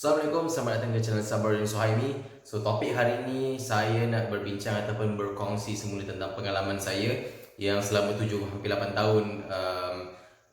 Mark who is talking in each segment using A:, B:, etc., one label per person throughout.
A: Assalamualaikum, selamat datang ke channel Sabar dan Suhaimi. So, topik hari ini saya nak berbincang ataupun berkongsi semula tentang pengalaman saya yang selama 7 hampir 8 tahun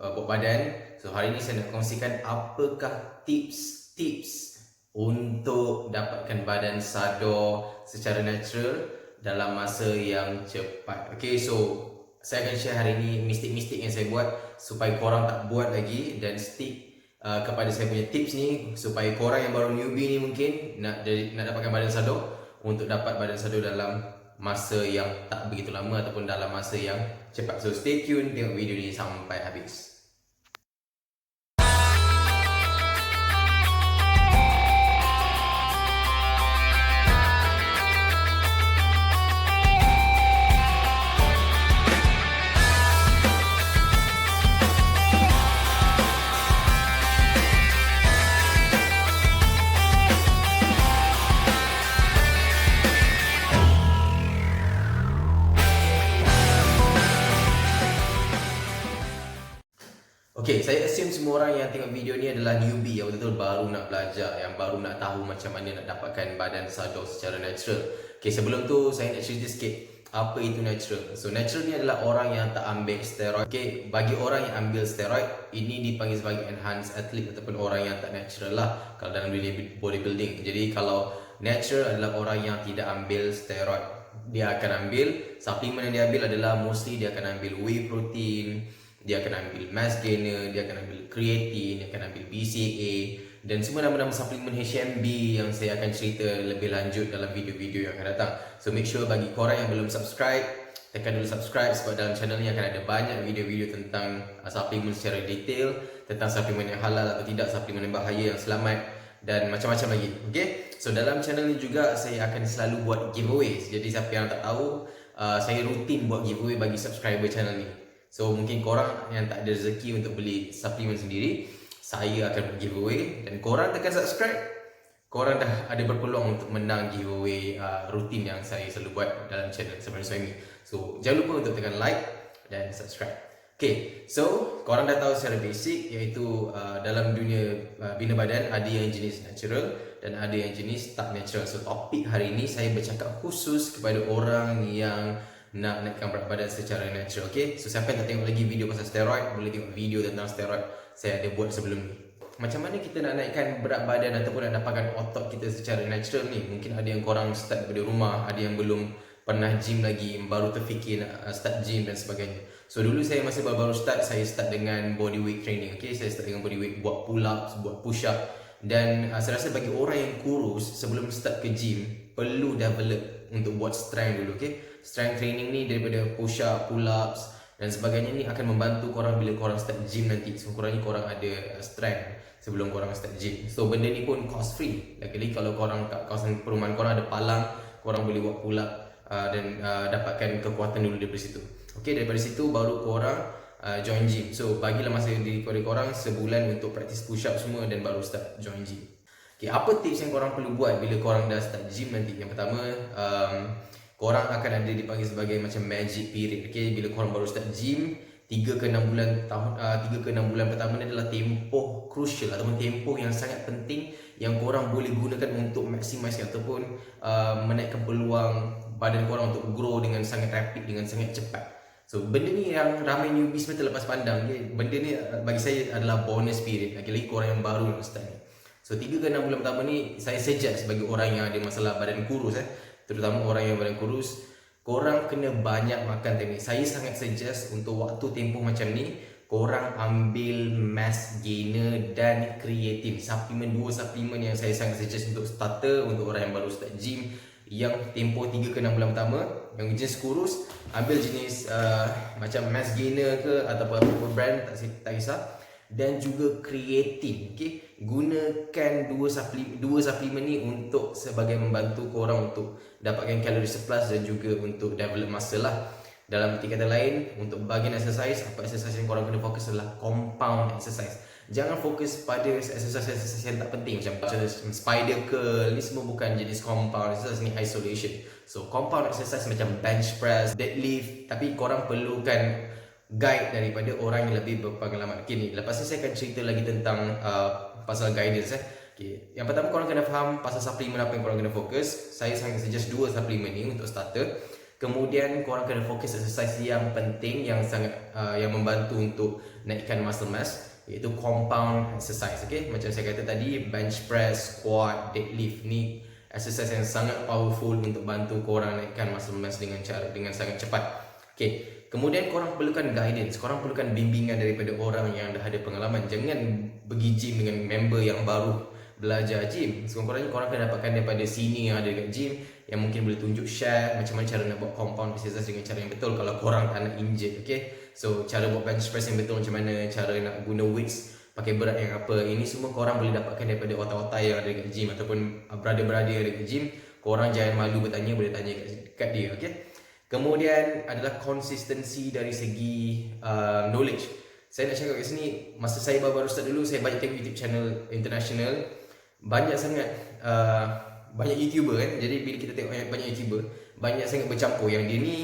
A: buat badan. So, hari ini saya nak kongsikan apakah tips untuk dapatkan badan sadar secara natural dalam masa yang cepat. Okay, so saya akan share hari ini mistik-mistik yang saya buat supaya korang tak buat lagi dan stick kepada saya punya tips ni supaya korang yang baru newbie ni mungkin nak dapatkan badan sadar untuk dapat badan sadar dalam masa yang tak begitu lama ataupun dalam masa yang cepat. So stay tune, tengok video ni sampai habis. Okay, saya assume semua orang yang tengok video ni adalah newbie yang betul-betul baru nak belajar, yang baru nak tahu macam mana nak dapatkan badan sadar secara natural. Okay, sebelum tu saya nak cerita sikit apa itu natural. So natural ni adalah orang yang tak ambil steroid. Okay, bagi orang yang ambil steroid, ini dipanggil sebagai enhanced athlete ataupun orang yang tak natural lah kalau dalam dunia bodybuilding. Jadi kalau natural adalah orang yang tidak ambil steroid. Dia akan ambil suplemen yang dia ambil adalah mostly dia akan ambil whey protein, dia akan ambil mass gainer, dia akan ambil creatine, dia akan ambil BCA dan semua nama-nama suplemen HMB yang saya akan cerita lebih lanjut dalam video-video yang akan datang. So make sure bagi korang yang belum subscribe, tekan dulu subscribe sebab dalam channel ni akan ada banyak video-video tentang suplemen secara detail, tentang suplemen yang halal atau tidak, suplemen yang bahaya, yang selamat dan macam-macam lagi. Okay? So dalam channel ni juga saya akan selalu buat giveaways. Jadi siapa yang tak tahu, saya rutin buat giveaway bagi subscriber channel ni. So mungkin korang yang tak ada rezeki untuk beli suplemen sendiri, saya akan giveaway dan korang tekan subscribe, korang dah ada berpeluang untuk menang giveaway rutin yang saya selalu buat dalam channel Sabar dan Suhaimi. So jangan lupa untuk tekan like dan subscribe. Okay, so korang dah tahu secara basic iaitu dalam dunia bina badan ada yang jenis natural dan ada yang jenis tak natural. So topik hari ini saya bercakap khusus kepada orang yang nak naikkan berat badan secara natural. Okay, so siapa yang tak tengok lagi video pasal steroid, boleh tengok video tentang steroid saya ada buat sebelum ni. Macam mana kita nak naikkan berat badan ataupun nak dapatkan otot kita secara natural ni? Mungkin ada yang korang start daripada rumah, ada yang belum pernah gym lagi, baru terfikir nak start gym dan sebagainya. So dulu saya masa baru start, saya start dengan body weight training. Okay, saya start dengan body weight, buat pull ups, buat push up. Dan saya rasa bagi orang yang kurus sebelum start ke gym perlu develop untuk buat strength dulu. Okay, strength training ni daripada push up, pull ups dan sebagainya ni akan membantu korang bila korang start gym nanti. So korang ada strength sebelum korang start gym. So benda ni pun cost free. Lagi-lagi kalau korang kat kawasan perumahan korang ada palang, korang boleh buat pull up dan dapatkan kekuatan dulu daripada situ. Okay, daripada situ baru korang join gym. So bagilah masa diri korang sebulan untuk practice push up semua dan baru start join gym. Okay, apa tips yang korang perlu buat bila korang dah start gym nanti? Yang pertama, korang akan ada dipanggil sebagai macam magic period. Okay, bila korang baru start gym, 3 ke 6 bulan pertama ni adalah tempoh crucial ataupun tempoh yang sangat penting yang korang boleh gunakan untuk maximise ataupun menaikkan peluang badan korang untuk grow dengan sangat rapid, dengan sangat cepat. So benda ni yang ramai newbie sebenarnya terlepas pandang. Okay? Benda ni bagi saya adalah bonus period, lagi-lagi korang yang baru nak start ni. So 3 ke 6 bulan pertama ni saya suggest bagi orang yang ada masalah badan kurus, terutama orang yang badan kurus, korang kena banyak makan time ni. Saya sangat suggest untuk waktu tempoh macam ni, korang ambil mass gainer dan creatine. Dua suplemen yang saya sangat suggest untuk starter, untuk orang yang baru start gym, yang tempoh 3 ke 6 bulan pertama. Yang jenis kurus, ambil jenis macam mass gainer ke ataupun apa brand, tak kisah. Dan juga creatine. Okay? Gunakan dua suplemen ni untuk sebagai membantu korang untuk dapatkan kalori surplus dan juga untuk develop muscle lah. Dalam arti kata lain, untuk bahagian exercise, apa exercise yang korang kena fokus adalah compound exercise. Jangan fokus pada exercise yang tak penting macam spider curl, ni semua bukan jenis compound exercise, ni isolation. So compound exercise macam bench press, deadlift, tapi korang perlukan guide daripada orang yang lebih berpengalaman. Okay, ni lepas ni saya akan cerita lagi tentang pasal guidance. Okay. Yang pertama korang kena faham pasal suplemen apa yang korang kena fokus. Saya sangat suggest 2 suplemen ni untuk starter. Kemudian korang kena fokus exercise yang penting yang sangat yang membantu untuk naikkan muscle mass, iaitu compound exercise. Okay? Macam saya kata tadi, bench press, squat, deadlift ni exercise yang sangat powerful untuk bantu korang naikkan muscle mass dengan sangat cepat. Okay. Kemudian korang perlukan guidance, korang perlukan bimbingan daripada orang yang dah ada pengalaman. Jangan pergi gym dengan member yang baru belajar gym. Sekurang-kurangnya korang akan dapatkan daripada senior yang ada dekat gym yang mungkin boleh tunjuk share macam mana cara nak buat compound exercise dengan cara yang betul kalau korang tak nak injured. Okay? So cara buat bench press yang betul macam mana, cara nak guna weights, pakai berat yang apa, ini semua korang boleh dapatkan daripada otak-otak yang ada dekat gym ataupun brother-brother yang ada dekat gym. Korang jangan malu bertanya, boleh tanya kat dia. Okay? Kemudian adalah konsistensi dari segi knowledge. Saya nak cakap kat sini, masa saya baru start dulu, saya banyak tengok YouTube channel international. Banyak sangat banyak YouTuber kan. Jadi bila kita tengok banyak YouTuber, banyak sangat bercampur. Yang dia ni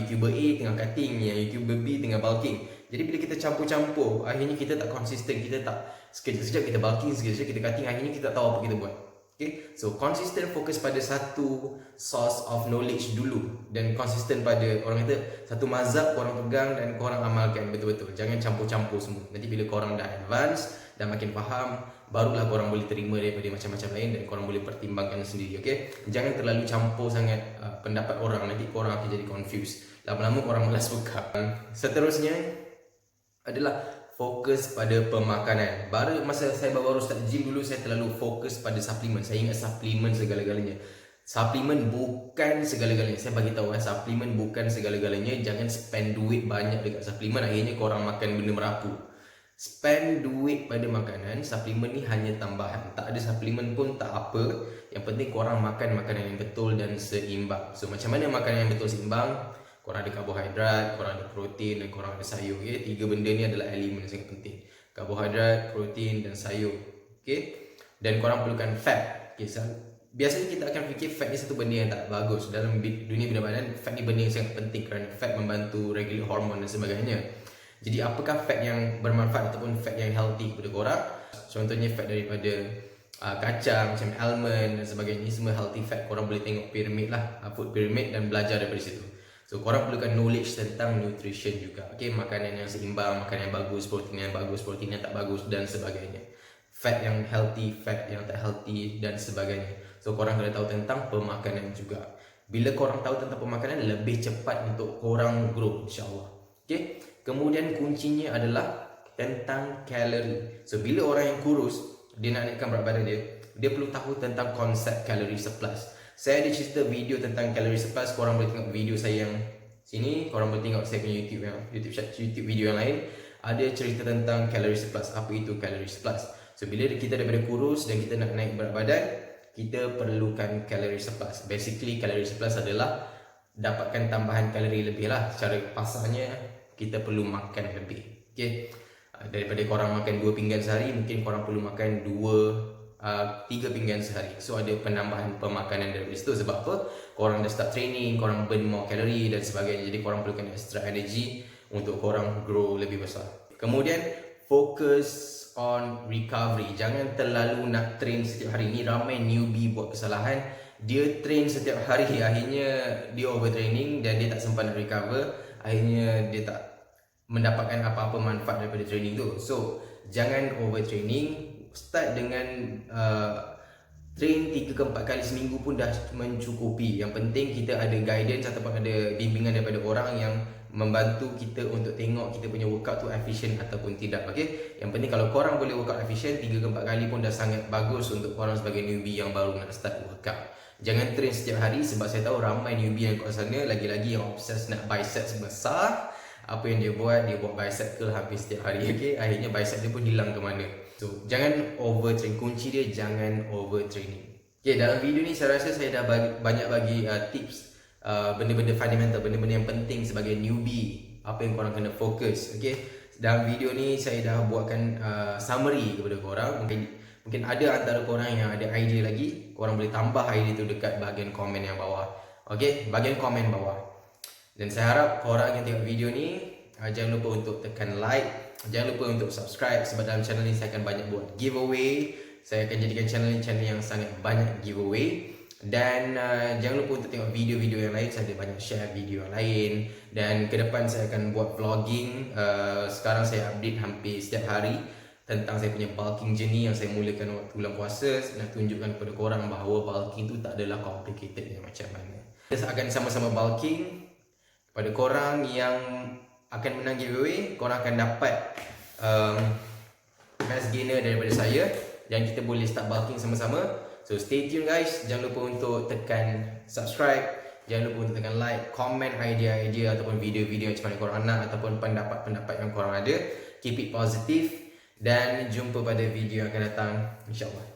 A: YouTuber A tengah cutting, yang YouTuber B tengah bulking. Jadi bila kita campur-campur, akhirnya kita tak konsisten. Kita tak, sekejap kita bulking, sekejap kita cutting, akhirnya kita tak tahu apa kita buat. Okay? So konsisten, fokus pada satu source of knowledge dulu. Dan konsisten pada, orang kata, satu mazhab korang pegang dan korang amalkan betul-betul. Jangan campur-campur semua. Nanti bila korang dah advance dan makin faham, barulah korang boleh terima daripada macam-macam lain dan korang boleh pertimbangkan sendiri. Okay? Jangan terlalu campur sangat pendapat orang. Nanti korang akan jadi confused. Lama-lama korang malas buka. Seterusnya adalah fokus pada pemakanan. Masa saya baru start gym dulu, saya terlalu fokus pada suplemen. Saya ingat suplemen segala-galanya. Suplemen bukan segala-galanya. Saya bagi tahu suplemen bukan segala-galanya. Jangan spend duit banyak dekat suplemen, akhirnya korang makan benda merapu. Spend duit pada makanan. Suplemen ni hanya tambahan. Tak ada suplemen pun tak apa. Yang penting korang makan makanan yang betul dan seimbang. So macam mana makanan yang betul seimbang? Korang ada karbohidrat, korang ada protein dan korang ada sayur. Okay? 3 benda ni adalah elemen yang sangat penting. Karbohidrat, protein dan sayur. Okay? Dan korang perlukan fat. Okay? So, biasanya kita akan fikir fat ni satu benda yang tak bagus. Dalam dunia bina badan, fat ni benda yang sangat penting kerana fat membantu regulate hormon dan sebagainya. Jadi apakah fat yang bermanfaat ataupun fat yang healthy kepada korang? Contohnya fat daripada kacang, macam almond dan sebagainya. Ini semua healthy fat. Korang boleh tengok pyramid lah, food pyramid, dan belajar daripada situ. So korang perlukan knowledge tentang nutrition juga. Okay, makanan yang seimbang, makanan yang bagus, protein yang bagus, protein yang tak bagus dan sebagainya. Fat yang healthy, fat yang tak healthy dan sebagainya. So korang kena tahu tentang pemakanan juga. Bila korang tahu tentang pemakanan, lebih cepat untuk korang grow, insyaAllah. Okay. Kemudian kuncinya adalah tentang kalori. So bila orang yang kurus, dia nak naikkan berat badan dia perlu tahu tentang konsep calorie surplus. Saya ada cerita video tentang calorie surplus. Korang boleh tengok video saya yang sini. Korang boleh tengok saya punya YouTube video yang lain. Ada cerita tentang calorie surplus. Apa itu calorie surplus? So bila kita daripada kurus dan kita nak naik berat badan, kita perlukan calorie surplus. Basically calorie surplus adalah dapatkan tambahan kalori lebih lah. Cara pasarnya, kita perlu makan lebih. Okay? Daripada korang makan 2 pinggan sehari, mungkin korang perlu makan 3 pinggan sehari. So ada penambahan pemakanan dari situ. Sebab apa? Korang dah start training, korang burn more kalori dan sebagainya. Jadi korang perlukan extra energy untuk korang grow lebih besar. Kemudian fokus on recovery. Jangan terlalu nak train setiap hari. Ni ramai newbie buat kesalahan. Dia train setiap hari, akhirnya dia overtraining dan dia tak sempat nak recover. Akhirnya dia tak mendapatkan apa-apa manfaat daripada training tu. So jangan overtraining. Start dengan train 3 ke 4 kali seminggu pun dah mencukupi. Yang penting kita ada guidance ataupun ada bimbingan daripada orang yang membantu kita untuk tengok kita punya workout tu efficient ataupun tidak. Okay? Yang penting kalau korang boleh workout efficient 3 ke 4 kali pun dah sangat bagus untuk korang sebagai newbie yang baru nak start workout. Jangan train setiap hari sebab saya tahu ramai newbie yang kat sana, lagi-lagi yang obses nak biceps besar. Apa yang dia buat bicep curl hampir setiap hari. Okay? Akhirnya bicep dia pun hilang ke mana. So jangan overtrain. Kunci dia jangan overtraining. Okay, dalam video ni saya rasa saya dah banyak bagi tips, benda-benda fundamental, benda-benda yang penting sebagai newbie. Apa yang korang kena fokus. Okay, dalam video ni saya dah buatkan summary kepada korang. Mungkin ada antara korang yang ada idea lagi, korang boleh tambah idea tu dekat bahagian komen yang bawah. Okay, bahagian komen bawah. Dan saya harap korang yang tengok video ni jangan lupa untuk tekan like, jangan lupa untuk subscribe sebab dalam channel ni saya akan banyak buat giveaway Saya akan jadikan channel yang sangat banyak giveaway. Dan jangan lupa untuk tengok video-video yang lain. Saya ada banyak share video yang lain. Dan ke depan saya akan buat vlogging. Sekarang saya update hampir setiap hari tentang saya punya bulking journey yang saya mulakan waktu bulan puasa. Nak tunjukkan kepada korang bahawa bulking tu tak adalah complicated macam mana. Kita akan sama-sama bulking. Kepada korang yang akan menang giveaway, korang akan dapat best gainer daripada saya. Dan kita boleh start bulking sama-sama. So stay tune guys. Jangan lupa untuk tekan subscribe. Jangan lupa untuk tekan like, comment idea-idea ataupun video-video macam mana korang nak, ataupun pendapat-pendapat yang korang ada. Keep it positive. Dan jumpa pada video yang akan datang, InsyaAllah.